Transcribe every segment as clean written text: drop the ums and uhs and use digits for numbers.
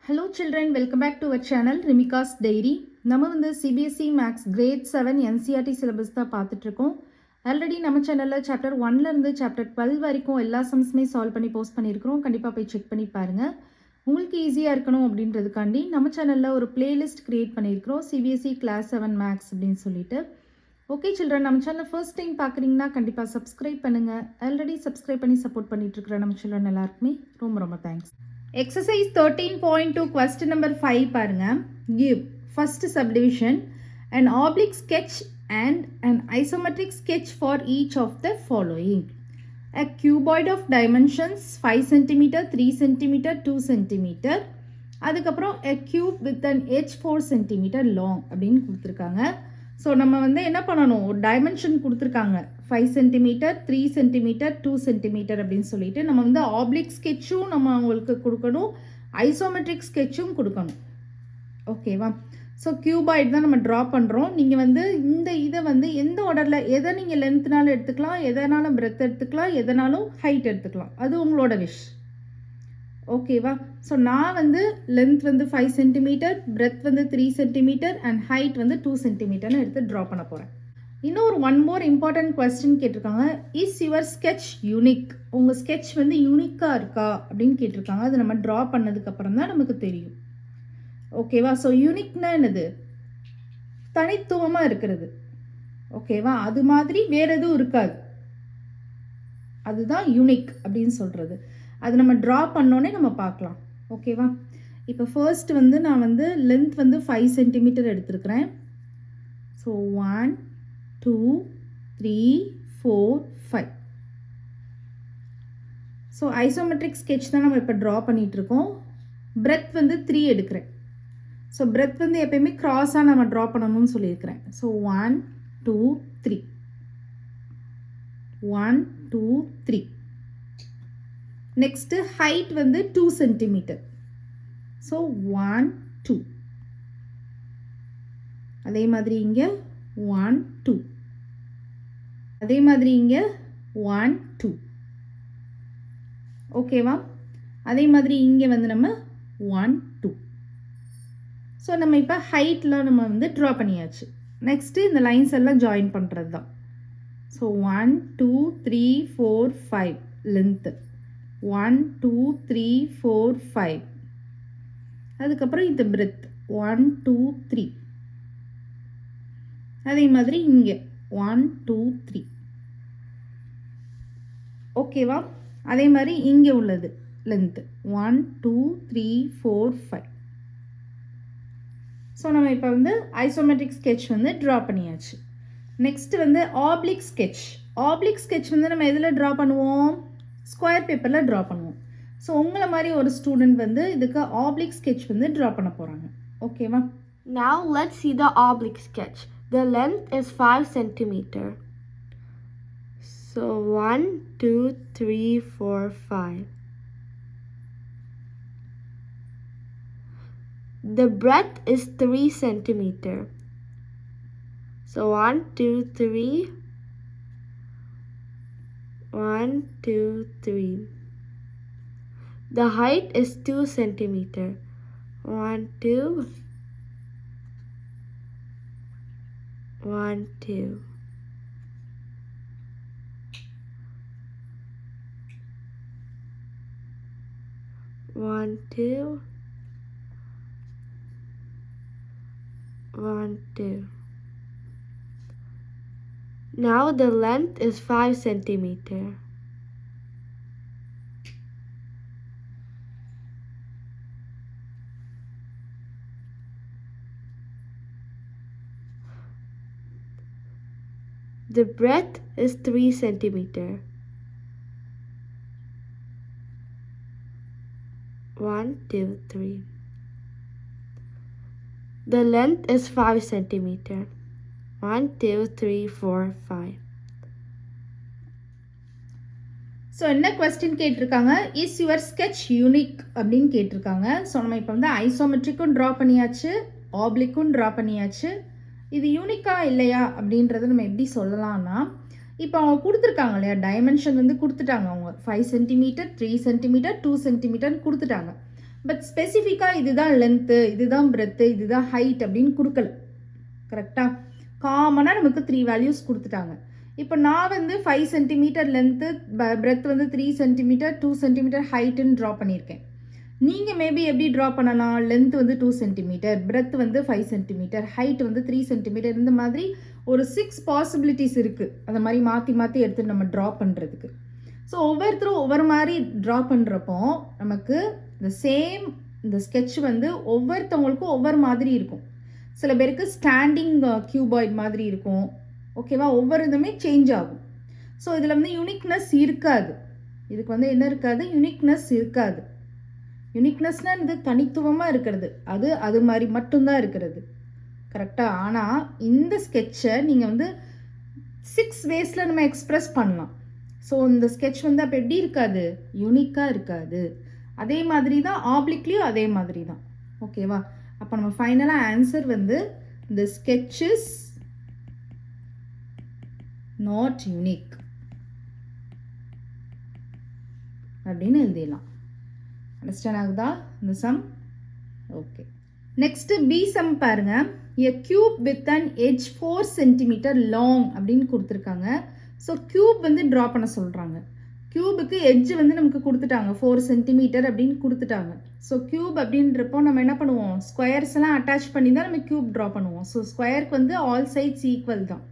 Hello children, welcome back to our channel Rimika's Diary. நம்ம வந்து CBSE Max Grade 7 NCERT syllabus தான் பார்த்துட்டு இருக்கோம். ஆல்ரெடி நம்ம சேனல்ல சாப்டர் 1ல இருந்து சாப்டர் 12 வரைக்கும் எல்லா சம்ஸுமே சால்வ் பண்ணி போஸ்ட் பண்ணியிருக்கிறோம். கண்டிப்பாக போய் செக் பண்ணி பாருங்க. உங்களுக்கு ஈஸியாக இருக்கணும் அப்படின்றதுக்காண்டி நம்ம சேனல்ல ஒரு பிளேலிஸ்ட் கிரியேட் பண்ணியிருக்கிறோம். CBSE Class 7 Max அப்படின்னு சொல்லிட்டு. ஓகே சில்ட்ரன், நம்ம சேனல் ஃபர்ஸ்ட் டைம் பார்க்குறீங்கன்னா கண்டிப்பாக சப்ஸ்கிரைப் பண்ணுங்கள். ஆல்ரெடி சப்ஸ்கிரைப் பண்ணி சப்போர்ட் பண்ணிட்டு இருக்கிற நம்ம சில்ட்ரன் எல்லாருக்குமே ரொம்ப ரொம்ப தேங்க்ஸ். Exercise 13.2 question number 5 பாருங்க. Give first subdivision an oblique sketch and an isometric sketch for each of the following. A cuboid of dimensions 5 cm, 3 cm, 2 cm. அதுக்கப்புறம் a cube with an edge 4 cm long அப்படின்னு கொடுத்துருக்காங்க. So நம்ம வந்து என்ன பண்ணணும், ஒரு dimension கொடுத்துருக்காங்க 5 centimetre, 3 centimetre, 2 centimetre அப்படின்னு சொல்லிட்டு நம்ம வந்து ஆப்ளிக் ஸ்கெட்சும் நம்ம அவங்களுக்கு கொடுக்கணும், ஐசோமெட்ரிக் ஸ்கெட்சும் கொடுக்கணும். ஓகேவா? ஸோ கியூபாய்டு தான் நம்ம ட்ரா பண்ணுறோம். நீங்கள் வந்து இந்த இதை வந்து எந்த ஆர்டரில் எதை நீங்கள் லென்த்னாலும் எடுத்துக்கலாம், எதனாலும் பிரெத் எடுத்துக்கலாம், எதனாலும் ஹைட் எடுத்துக்கலாம், அது உங்களோட விஷ். ஓகேவா? ஸோ நான் வந்து லென்த் வந்து 5 சென்டிமீட்டர், பிரெத் வந்து 3 சென்டிமீட்டர் அண்ட் ஹைட் வந்து 2 சென்டிமீட்டர்னு எடுத்து ட்ரா பண்ண போகிறேன். இன்னொரு ஒன் மோர் இம்பார்ட்டன்ட் கொஸ்டின் கேட்டிருக்காங்க. Is your sketch unique? உங்கள் ஸ்கெட்ச் வந்து யூனிக்காக இருக்கா அப்படின்னு கேட்டிருக்காங்க. அது நம்ம ட்ரா பண்ணதுக்கப்புறம் தான் நமக்கு தெரியும். ஓகேவா? ஸோ யூனிக்னா என்னது? தனித்துவமாக இருக்கிறது. ஓகேவா? அது மாதிரி வேறு எதுவும் இருக்காது, அதுதான் யூனிக் அப்படின்னு சொல்கிறது. அது நம்ம ட்ரா பண்ணோன்னே நம்ம பார்க்கலாம். ஓகேவா? இப்போ ஃபர்ஸ்ட் வந்து நான் வந்து லென்த் வந்து 5 சென்டிமீட்டர் எடுத்துருக்கிறேன். ஸோ 1 2 3 4 5. ஸோ ஐசோமெட்ரிக் ஸ்கெட்ச் தான் நம்ம இப்போ ட்ரா பண்ணிகிட்ருக்கோம். பிரெத் வந்து 3 எடுக்கிறேன். ஸோ பிரெத் வந்து எப்பயுமே க்ராஸாக நம்ம ட்ரா பண்ணணும்னு சொல்லியிருக்கிறேன். ஸோ 1 2 3 1 2 3. நெக்ஸ்ட்டு ஹைட் வந்து 2 சென்டிமீட்டர். ஸோ 1 2. அதே மாதிரி இங்கே 1 2. அதே மாதிரி இங்கே 1 2. ஓகேவா? அதே மாதிரி இங்கே வந்து நம்ம 1 2. ஸோ நம்ம இப்போ ஹைட்லாம் நம்ம வந்து ட்ரா பண்ணியாச்சு. நெக்ஸ்ட்டு இந்த லைன்ஸ் எல்லாம் ஜாயின் பண்ணுறது தான். So 1 2 3 4 5 length 1 2 3 4 5. அதுக்கப்புறம் இந்த பிரெத் 1 2 3. அதே மாதிரி இங்கே 1 2 3. ஓகேவா? அதே மாதிரி இங்கே உள்ளது லென்த்து 1 2 3 4 5. ஸோ நம்ம இப்போ வந்து ஐசோமெட்ரிக் ஸ்கெட்ச் வந்து ட்ரா பண்ணியாச்சு. நெக்ஸ்ட் வந்து ஆப்ளிக் ஸ்கெட்ச். ஆப்ளிக் ஸ்கெட்ச் வந்து நம்ம எதில் ட்ரா பண்ணுவோம்? ஸ்கொயர் பேப்பரில் ட்ரா பண்ணுவோம். ஸோ உங்களை மாதிரி ஒரு ஸ்டூடெண்ட் வந்து இதுக்கு ஆப்ளிக் ஸ்கெட்ச் வந்து ட்ரா பண்ண போகிறாங்க. ஓகேவா? Now let's see the oblique sketch. The length is 5 centimeter. So 1 2 3 4 5. The breadth is 3 centimeter. So 1 2 3 1 2 3. The height is 2 centimeter. 1 2 1 2. One, two, 1 2. Now the length is 5 centimeter. The breadth is 3 centimeter. 1 2 3. The length is 5 centimeter. 1 2 3 4 5. So என்ன question கேட்டிருக்காங்க? Is your sketch unique அப்படின்னு கேட்டிருக்காங்க. So நம்ம இப்போ வந்து ஐசோமெட்ரிக்கும் draw பண்ணியாச்சு, ஆப்ளிக்கும் draw பண்ணியாச்சு. இது யூனிக்காக இல்லையா அப்படின்றத நம்ம எப்படி சொல்லலாம்னா, இப்போ அவங்க கொடுத்துருக்காங்க இல்லையா, டைமென்ஷன் வந்து கொடுத்துட்டாங்க. அவங்க 5 சென்டிமீட்டர், 3 சென்டிமீட்டர், 2 சென்டிமீட்டர்னு கொடுத்துட்டாங்க. பட் ஸ்பெசிஃபிக்காக இதுதான் லென்த்து, இதுதான் பிரெத்து, இதுதான் ஹைட் அப்படின்னு கொடுக்கல. கரெக்டாக காமனாக நமக்கு 3 வேல்யூஸ் கொடுத்துட்டாங்க. இப்போ நான் வந்து 5 சென்டிமீட்டர் லென்த்து, பிரெத் வந்து 3 சென்டிமீட்டர், 2 சென்டிமீட்டர் ஹைட்டுன்னு ட்ரா பண்ணியிருக்கேன். நீங்கள் மேபி எப்படி ட்ரா பண்ணலாம்? லென்த் வந்து 2 சென்டிமீட்டர், பிரெத் வந்து 5 சென்டிமீட்டர், ஹைட் வந்து 3 சென்டிமீட்டர், இந்த மாதிரி ஒரு 6 பாசிபிலிட்டிஸ் இருக்குது. அந்த மாதிரி மாற்றி மாற்றி எடுத்து நம்ம ட்ரா பண்ணுறதுக்கு. ஸோ ஒவ்வொருத்தரும் ஒவ்வொரு மாதிரி ட்ரா பண்ணுறப்போ நமக்கு இந்த ஸ்கெட்ச் வந்து ஒவ்வொருத்தவங்களுக்கும் ஒவ்வொரு மாதிரி இருக்கும். சில பேருக்கு ஸ்டாண்டிங் கியூபாய்ட் மாதிரி இருக்கும். ஓகேவா? ஒவ்வொரு இதுவுமே சேஞ்ச் ஆகும். ஸோ இதில் வந்து யூனிக்னஸ் இருக்காது. இதுக்கு வந்து என்ன இருக்காது? யூனிக்னஸ் இருக்காது. யூனிக்னஸ்னால் இது தனித்துவமாக இருக்கிறது, அது மாதிரி மட்டும்தான் இருக்கிறது. கரெக்டாக? ஆனால் இந்த ஸ்கெட்சை நீங்கள் வந்து 6 வேஸில் நம்ம எக்ஸ்ப்ரெஸ் பண்ணலாம். ஸோ இந்த ஸ்கெட்ச் வந்து அப்போ எப்படி இருக்காது? யூனிக்காக இருக்காது. அதே மாதிரி தான் ஆப்ளிக்லேயும் அதே மாதிரி தான். ஓகேவா? அப்போ நம்ம ஃபைனலாக ஆன்சர் வந்து the sketch is not unique அப்படின்னு எழுதிடலாம். அண்டர்ஸ்டாண்ட் ஆகுதா இந்த sum? Okay. Next B sum பாருங்க. a cube with an edge 4 centimeter long அப்படின்னு கொடுத்துருக்காங்க. ஸோ க்யூப் வந்து ட்ரா பண்ண சொல்கிறாங்க. க்யூபுக்கு எட்ஜ் வந்து நமக்கு கொடுத்துட்டாங்க 4 சென்டிமீட்டர் அப்படின்னு கொடுத்துட்டாங்க. ஸோ க்யூப் அப்படின்றப்போ நம்ம என்ன பண்ணுவோம்? ஸ்கொயர்ஸ் எல்லாம் அட்டாச் பண்ணி தான் நம்ம க்யூப் ட்ரா பண்ணுவோம். ஸோ ஸ்கொயருக்கு வந்து ஆல் சைட்ஸ் ஈக்குவல் தான்.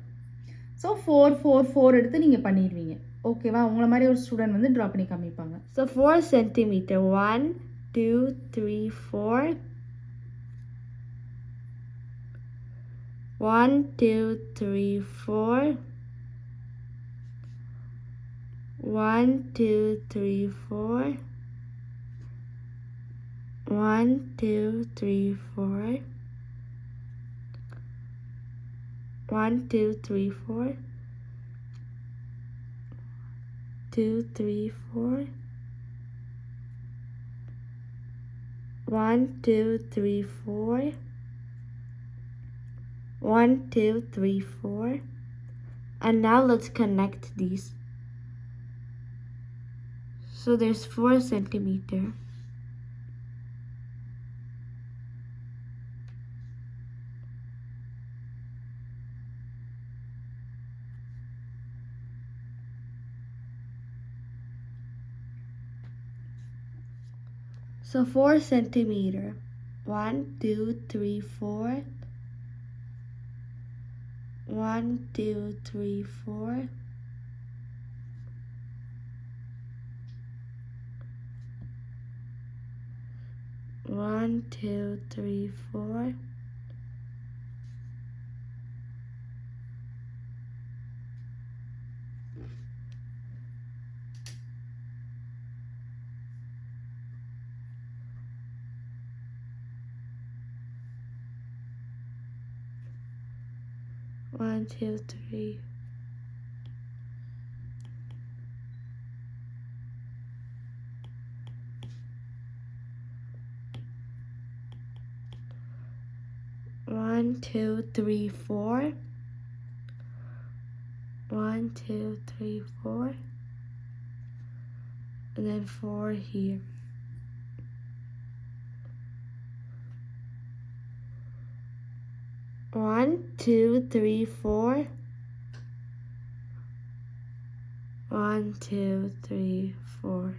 ஸோ 4 4 4 எடுத்து நீங்கள் பண்ணிடுவீங்க. ஓகேவா? உங்களை மாதிரி ஒரு ஸ்டூடெண்ட் வந்து ட்ரா பண்ணி காமிப்பாங்க. So 4 centimeter. 1, 2, 3, 4. 1, 2, 3, 4. 1, 2, 3, 4. 1, 2, 3, 4. 1, 2, 3, 4. 2, 3, 4. 1, 2, 3, 4. 1, 2, 3, 4. And now let's connect these. So there's 4 centimeter. So 4 centimeter. 1, 2, 3, 4. 1, 2, 3, 4. 1, 2, 3, 4. 1, 2, 3. One, two, three, 4. 1, 2, 3, 4. And then 4 here. One, two, three, 4. 1, 2, 3, 4.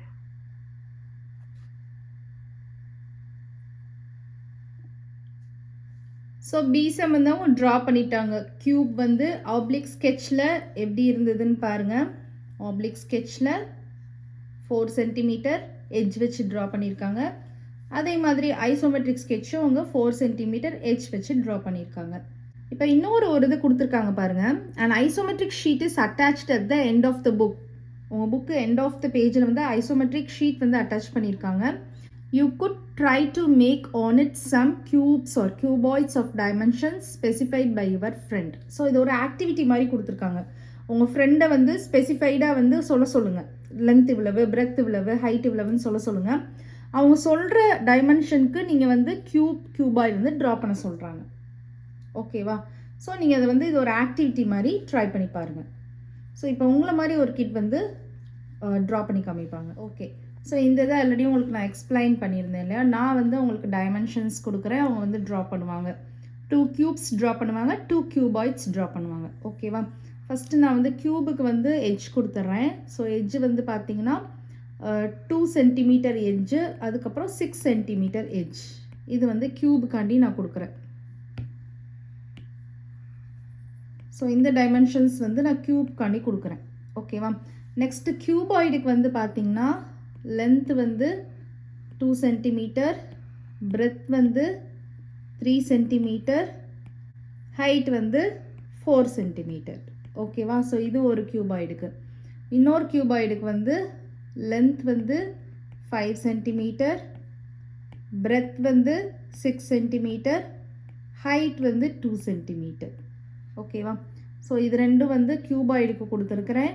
So பிசம் வந்து அவங்க ட்ரா பண்ணிட்டாங்க. க்யூப் வந்து ஆப்ளிக் ஸ்கெட்சில் எப்படி இருந்ததுன்னு பாருங்கள். ஆப்ளிக் ஸ்கெட்சில் 4 சென்டிமீட்டர் எட்ஜ் வச்சு ட்ரா பண்ணியிருக்காங்க. அதே மாதிரி ஐசோமெட்ரிக் ஸ்கெட்சும் அவங்க 4 சென்டிமீட்டர் எட்ஜ் வச்சு ட்ரா பண்ணியிருக்காங்க. இப்போ இன்னொரு இது கொடுத்துருக்காங்க பாருங்கள். And isometric sheet is attached at the end of the book. உங்கள் புக்கு எண்ட் ஆஃப் த பேஜில் வந்து ஐசோமெட்ரிக் ஷீட் வந்து அட்டாச் பண்ணியிருக்காங்க. You could try to make on it some cubes or cuboids of dimensions specified by your friend. So இது ஒரு activity மாதிரி கொடுத்துருக்காங்க. உங்கள் ஃப்ரெண்டை வந்து ஸ்பெசிஃபைடாக வந்து சொல்லுங்கள். லென்த் இவ்வளவு, பிரெத் இவ்வளவு, ஹைட் இவ்வளவுன்னு சொல்லுங்கள். அவங்க சொல்கிற டைமென்ஷனுக்கு நீங்கள் வந்து கியூபாய்டு வந்து ட்ரா பண்ண சொல்கிறாங்க. ஓகேவா? ஸோ நீங்கள் அதை வந்து இது ஒரு ஆக்டிவிட்டி மாதிரி ட்ரை பண்ணி பாருங்கள். ஸோ இப்போ உங்களை மாதிரி ஒரு கிட் வந்து ட்ரா பண்ணி காமிப்பாங்க. ஓகே, ஸோ இந்த இதை ஆல்ரெடி உங்களுக்கு நான் எக்ஸ்பிளைன் பண்ணியிருந்தேன் இல்லையா, நான் வந்து உங்களுக்கு டைமென்ஷன்ஸ் கொடுக்குறேன், அவங்க வந்து ட்ரா பண்ணுவாங்க. 2 க்யூப்ஸ் ட்ரா பண்ணுவாங்க, 2 க்யூபாய்ட்ஸ் ட்ரா பண்ணுவாங்க. ஓகேவா? ஃபஸ்ட்டு நான் வந்து க்யூபுக்கு வந்து எட்ஜ் கொடுத்துட்றேன். ஸோ எட்ஜ் வந்து பார்த்தீங்கன்னா 2 சென்டிமீட்டர் எட்ஜு, அதுக்கப்புறம் 6 சென்டிமீட்டர் எட்ஜ். இது வந்து க்யூபுக்காண்டி நான் கொடுக்குறேன். ஸோ இந்த டைமென்ஷன்ஸ் வந்து நான் க்யூப்காண்டி கொடுக்குறேன். ஓகேவா? நெக்ஸ்ட்டு க்யூபாய்டுக்கு வந்து பார்த்தீங்கன்னா லென்த் வந்து 2 சென்டிமீட்டர், பிரெத் வந்து 3 சென்டிமீட்டர், ஹைட் வந்து 4 சென்டிமீட்டர். ஓகேவா? ஸோ இது ஒரு க்யூபாய்டுக்கு. இன்னொரு க்யூபாய்டுக்கு வந்து லென்த் வந்து 5 சென்டிமீட்டர், பிரெத் வந்து 6 சென்டிமீட்டர், ஹைட் வந்து 2 சென்டிமீட்டர். ஓகேவா? ஸோ இது ரெண்டும் வந்து க்யூபாய்டுக்கு கொடுத்துருக்குறேன்.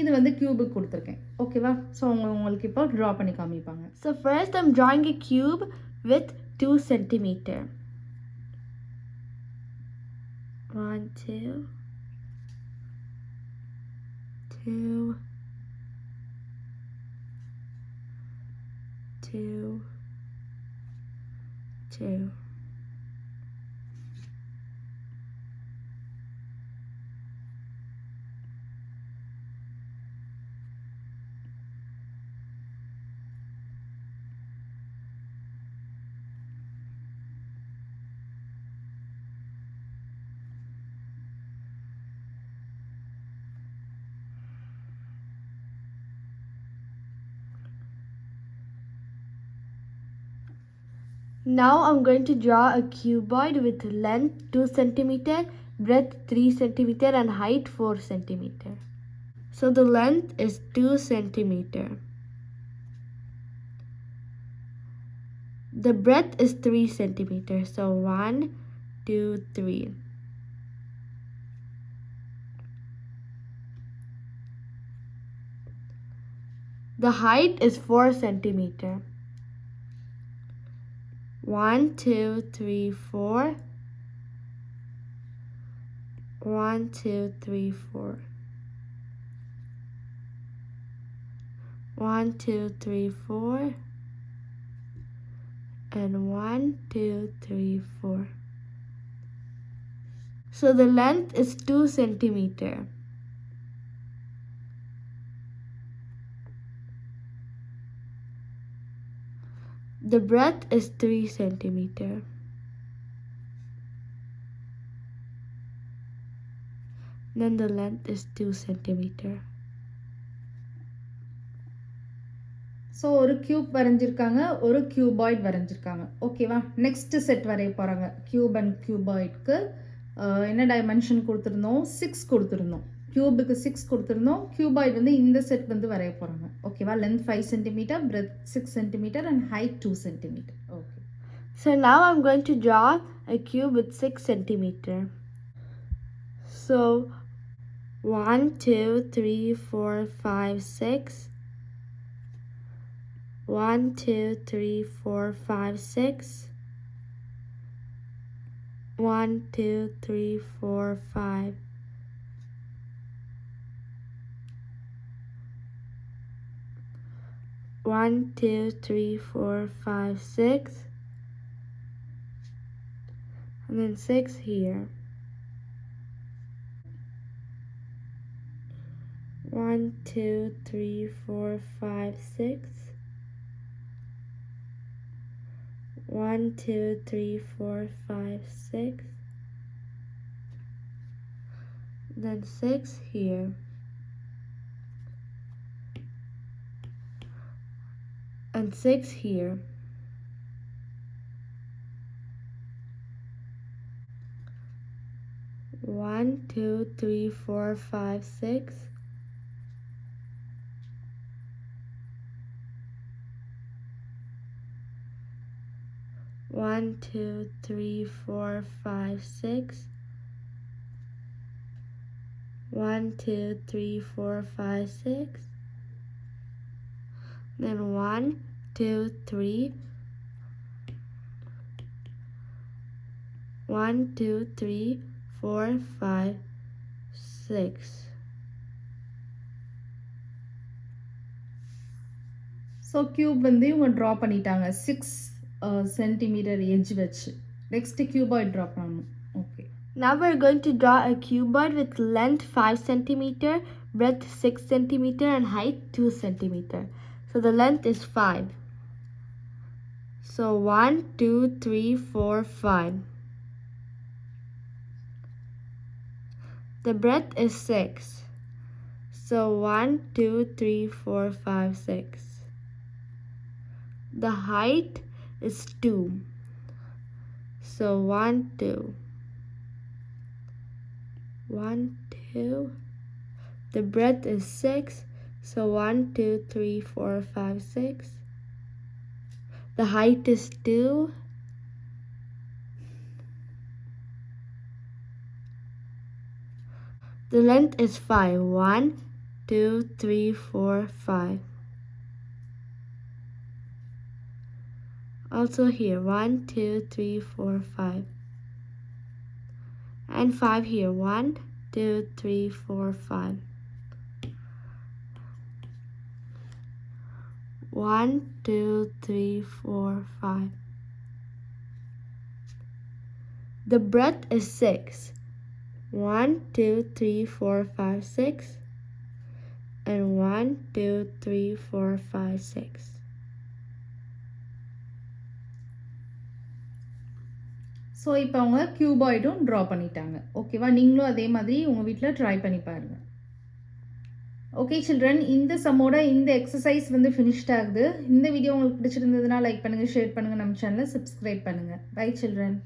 இது வந்து க்யூபுக்கு கொடுத்துருக்கேன். ஓகேவா? ஸோ உங்களுக்கு இப்போ ட்ரா பண்ணி காமிப்பாங்க. So first I'm drawing a cube with 2 centimeter. 1, 2, 2, 2, 2. Now I'm going to draw a cuboid with length 2 centimeter, breadth 3 centimeter and height 4 centimeter. So the length is 2 centimeter. The breadth is 3 centimeter. So 1, 2, 3. The height is 4 centimeter. 1, 2, 3, 4. 1, 2, 3, 4. 1, 2, 3, 4. And 1, 2, 3, 4. So the length is 2 centimeter. The breadth is 3 centimeter. Then the length is 2 centimeter. So ஒரு cube வரைஞ்சிருக்காங்க, ஒரு க்யூபாய்ட் வரைஞ்சிருக்காங்க. ஓகேவா? Next set வரைய போகிறாங்க. Cube and க்யூபாய்டுக்கு என்ன dimension கொடுத்துருந்தோம்? 6 கொடுத்துருந்தோம். க்யூபுக்கு 6 கொடுத்துருந்தோம். Cuboid வந்து இந்த செட் வந்து வரைய போகிறாங்க. ஓகேவா? Length 5 centimetre, breadth 6 centimetre and height 2 centimetre. Okay. So now I'm going to draw a cube with 6 centimeter. So 1, 2, 3, 4, 5, 6. 1, 2, 3, 4, 5, 6. 1, 2, 3, 4, 5. 1, 2, 3, 4, 5, 6. And then 6 here. 1, 2, 3, 4, 5, 6. 1, 2, 3, 4, 5, 6. Then 6 here. And 6 here. One, 2, 3, 4, 5, 6. 1, 2, 3, 4, 5, 6. 1, 2, 3, 4, 5, 6. Then 1, 2, 3. 1, 2, 3, 4, 5, 6. So cube வந்து இவங்க draw பண்ணிட்டாங்க 6 centimetre edge வச்சு. Next cuboid draw பண்ணணும். Okay. Now we're going to draw a cuboid with length 5 centimeter, breadth 6 centimeter, and height 2 centimeter. So the length is 5. So 1, 2, 3, 4, 5. The breadth is 6. So 1, 2, 3, 4, 5, 6. The height is 2. So 1, 2. 1, 2. The breadth is 6. So 1, 2, 3, 4, 5, 6. The height is 2. The length is 5. 1, 2, 3, 4, 5. Also here 1, 2, 3, 4, 5. And 5 here 1, 2, 3, 4, 5. 1, 2, 3, 4, 5. The breadth is 6. 1, 2, 3, 4, 5, 6. And 1, 2, 3, 4, 5, 6. So இப்போ அவங்க கியூபாய்டும் draw பண்ணிட்டாங்க. ஓகேவா? நீங்களும் அதே மாதிரி உங்கள் வீட்டில் try பண்ணி பாருங்கள். ஓகே சில்ட்ரன், இந்த சம்மோட இந்த எக்ஸசைஸ் வந்து ஃபினிஷ்ட் ஆகுது. இந்த வீடியோ உங்களுக்கு பிடிச்சிருந்ததுன்னா லைக் பண்ணுங்கள், ஷேர் பண்ணுங்கள், நம்ம சேனலை சப்ஸ்கிரைப் பண்ணுங்கள். Bye children.